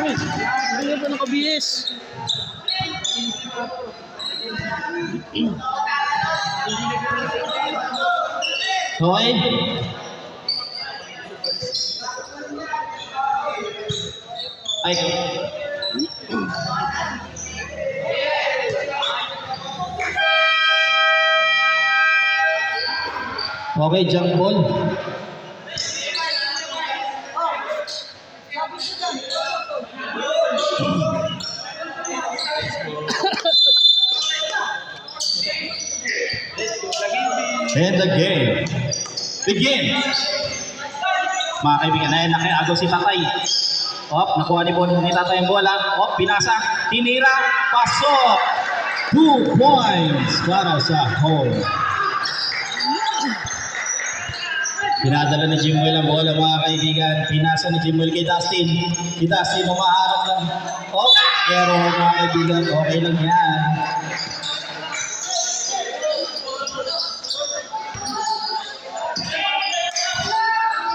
Uy, hindi pa nakabihis. Okay. Ay. Okay, jump ball. And the game begins. Mga kaibigan, ay nakiagaw si Tatay. Nakuha ni Tatay ang bola. Pinasa, tinira, pasok. 2 points para sa home. Pinadala ni Jimwell ang bola, mga kaibigan. Pinasa ni Jimwell kay Dustin. Si Dustin umaharap lang. Pero mga kaibigan, okay lang yan.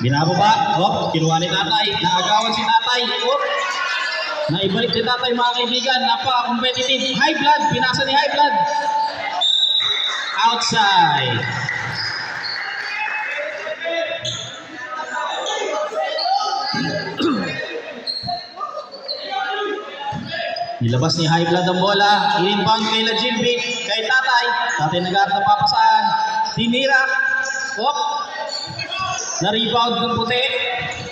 Binababa. Kinuha ni Tatay. Naagawan si Tatay. Naibalik ni Tatay, mga kaibigan. Napaka-competitive. High blood. Pinasa ni High blood. Outside. Nilabas ni High blood ang bola. In-inbound kay Lajilby. Kay Tatay. Tatay nag-aarap na papasaan. Tinira. Na-rebound ng puti.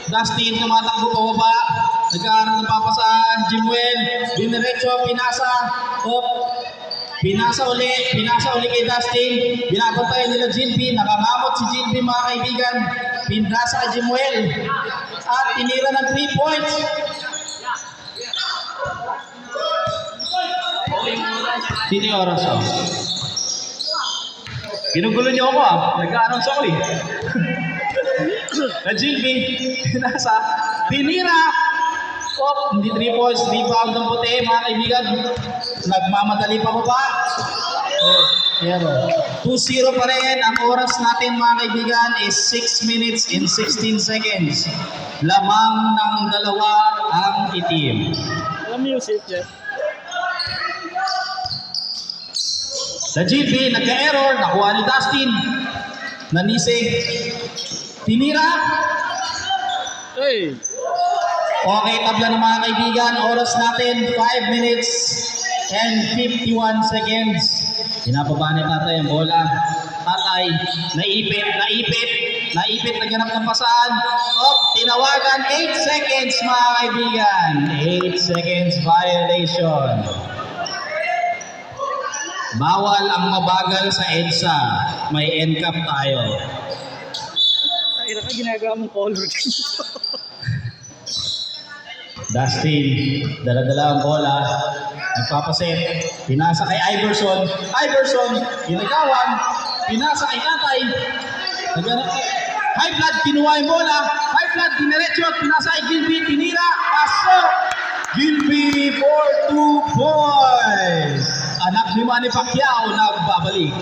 Dustin tumatakbo pababa. Nag-aaral ng papasaan. Jimwell. Diniretso. Pinasa. Pinasa uli kay Dustin. Binabantayan nila Jilby. Nakangamot si Jilby, mga kaibigan. Pinasa kay Jimwell. At tinira ng 3 points. Sino yung oras ako? Ginugulo niyo ako Nag-aaral ako na Jilby, pinasa, tinira. Hindi 3 points, rebound ng puti, mga kaibigan. Nagmamadali pa ba? Pero 2-0 pa rin. Ang oras natin, mga kaibigan, is 6 minutes and 16 seconds. Lamang ng dalawa ang itim. Music, Jeff. Sa Jilby, nagka-error, nakuha ni Dustin. Nanisig. Tinira. Hey. Okay, tabla ng mga kaibigan. Oras natin, 5 minutes and 51 seconds. Pinababa ni Tatay ang bola. Tatay, naipit, naghanap ng pasaan. Tinawagan, 8 seconds, mga kaibigan. 8 seconds violation. Bawal ang mabagal sa EDSA. May NCAP tayo. Ay, naka ginagawa mong color. Dustin, dala-dala ang bola. Nagpapaset. Pinasa kay Iverson. Ginagawan. Pinasa kay Tatay. High blood, kinuha yung bola. High blood, diniretso. Pinasa kay Gilby. Tinira. Pasok. Gilby for 2 points. Anak ni Manny Pacquiao nagbabalik.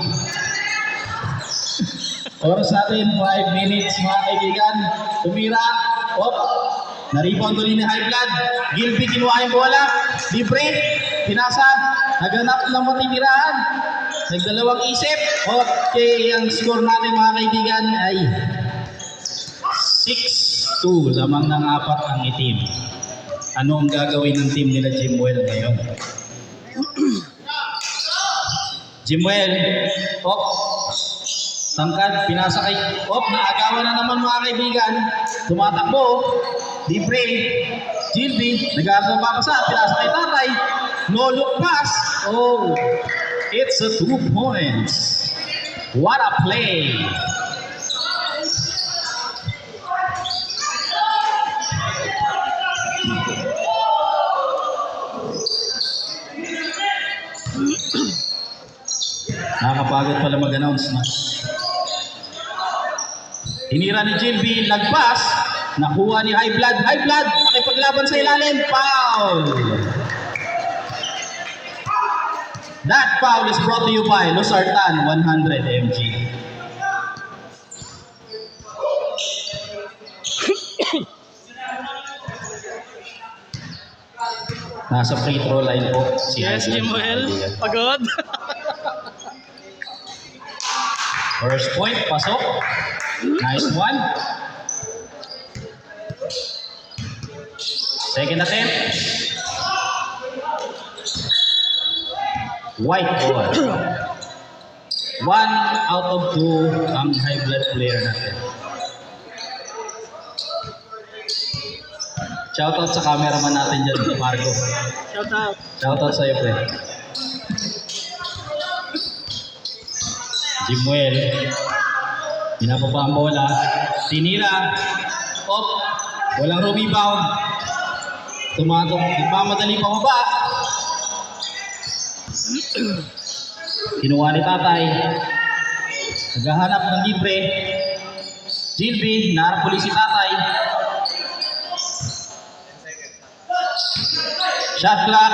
Oras natin, 5 minutes, mga kaibigan. Tumira. Na-rebound ulit ni High blood. Gilby kinuha yung bola. Libre. Pinasa. Naganap lang matitirahan. Nagdalawang isip. Okay, ang score natin, mga kaibigan, ay 6-2. Lamang ng 4 ang itim. Ano ang gagawin ng team nila Jimwell ngayon? Jimwell, tangkad, pinasa kay, naagawan na naman, mga kaibigan. Tumatakbo, libre. Jilby, nag-aaral papasa, pinasa kay Tatay. No look pass. It's a 2 points. What a play. Nakakapagod pala mag-announce na. Hinira ni Jilby, lagpas, nakuha ni High blood, nakipaglaban sa ilalim, foul! That foul is brought to you by Losartan 100 mg. Nasa free throw line po. Si Yes, Highland, mga Jimuel. kaibigan. Pagod. First point, pasok. Nice one. Second attempt. White ball. 1 out of 2 ang high blood player natin. Shoutout sa cameraman natin dyan, Marco. Shout out. Shoutout sa'yo, pre. Jimuel. Pinapaba ang bola. Tinira. Op. Walang rebound. Nagmamadali pa baba. Kinuha ni tatay. Naghahanap ng libre. Gilby, narapuli si tatay. Shot clock.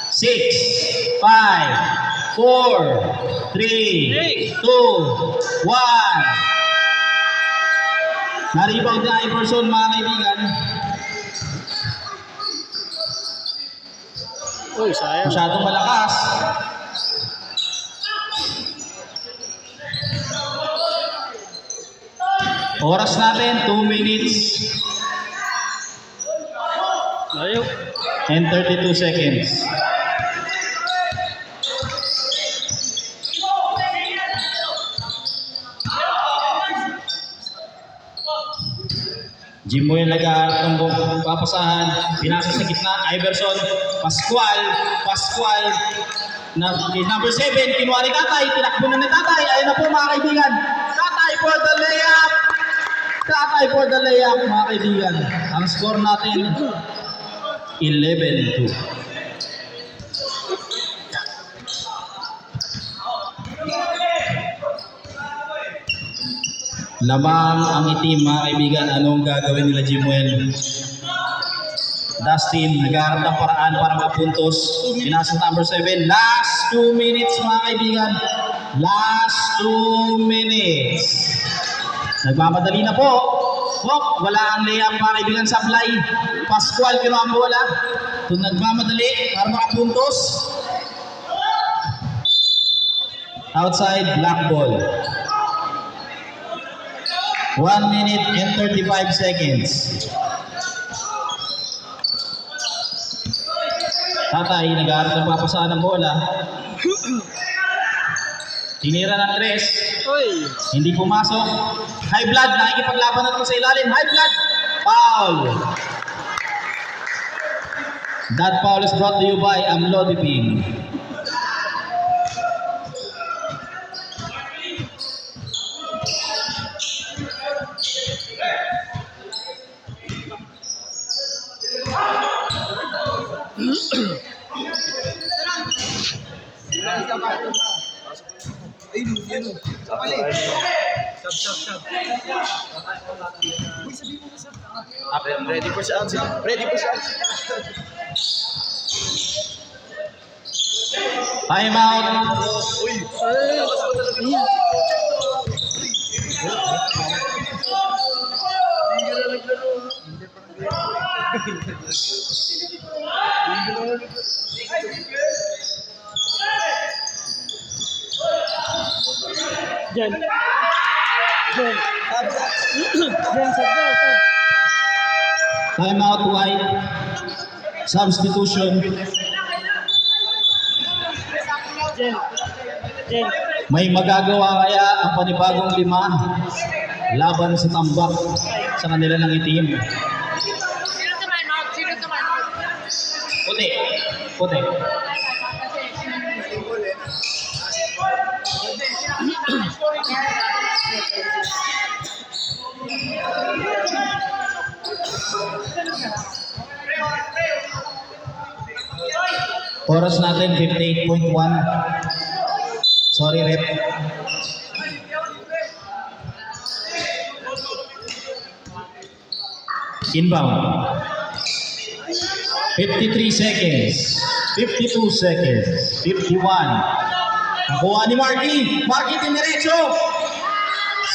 6, 5, 4, 3, 2, 1. Na-rebound na Iverson, mga kaibigan. Uy, sayang. Masyadong malakas. Oras natin, 2 minutes Ayaw. and 32 seconds. Jimuel nag-aarap ng papasahan. Pinasa sa gitna. Iverson. Pascual. Number 7. Kinuha ni tatay. Tinakbo na ni tatay. Ayun na po, mga kaibigan. Tatay for the layup. Tatay for the layup, mga kaibigan. Ang score natin 11-2. Lamang ang itim, mga kaibigan. Anong gagawin nila, Jimuel? Dustin, nag-aarap ng paraan para makapuntos. Pinasa number 7. Last 2 minutes, mga kaibigan. Last 2 minutes. Nagmamadali na po. Wala ang layup, mga kaibigan, sablay. Pascual, kinuha ang bola. Nagmamadali para makapuntos. Outside, black ball. 1 minute and 35 seconds. Tatay, nag-aaral ng papasaan ng bola. Tinira ng 3. Uy. Hindi pumasok. High blood, nakikipaglaban na ito sa ilalim. High blood. Foul. That foul is brought to you by Amlodipine. Ready for shot. Ready for shot. Time out. Uy. Jen. Time out, White. Substitution. Jen. May magagawa kaya ang panibagong 5 laban sa tambak sa kanila ng itim. Puti. Puti. Oras natin 58.1. Sorry, rep. Inbound. 53 seconds. 52 seconds. 51. Nakuha ni Marky. Marky tiniretso.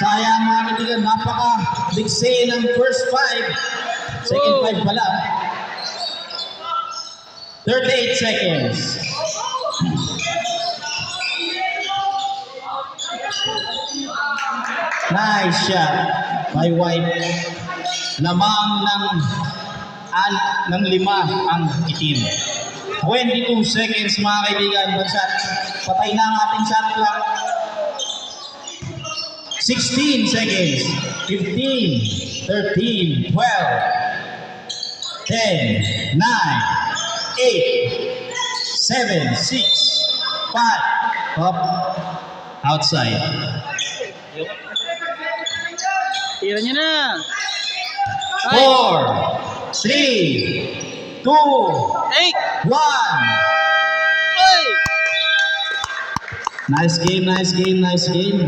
Sayang, mga kaibigan, napaka-dikse ng first 5. Second 5 pala. 38 seconds. Nice shot by White. Lamang ng 5 ang itim. 22 seconds mga kaibigan. Banshot. Patay na ang ating shot clock. 16 seconds. 15, 13, 12, 10, 9, 8, 7, 6, 5. Up. Outside. Tira niya na. 4, 3, 2, 1. Take! Ay! Nice game, nice game, nice game.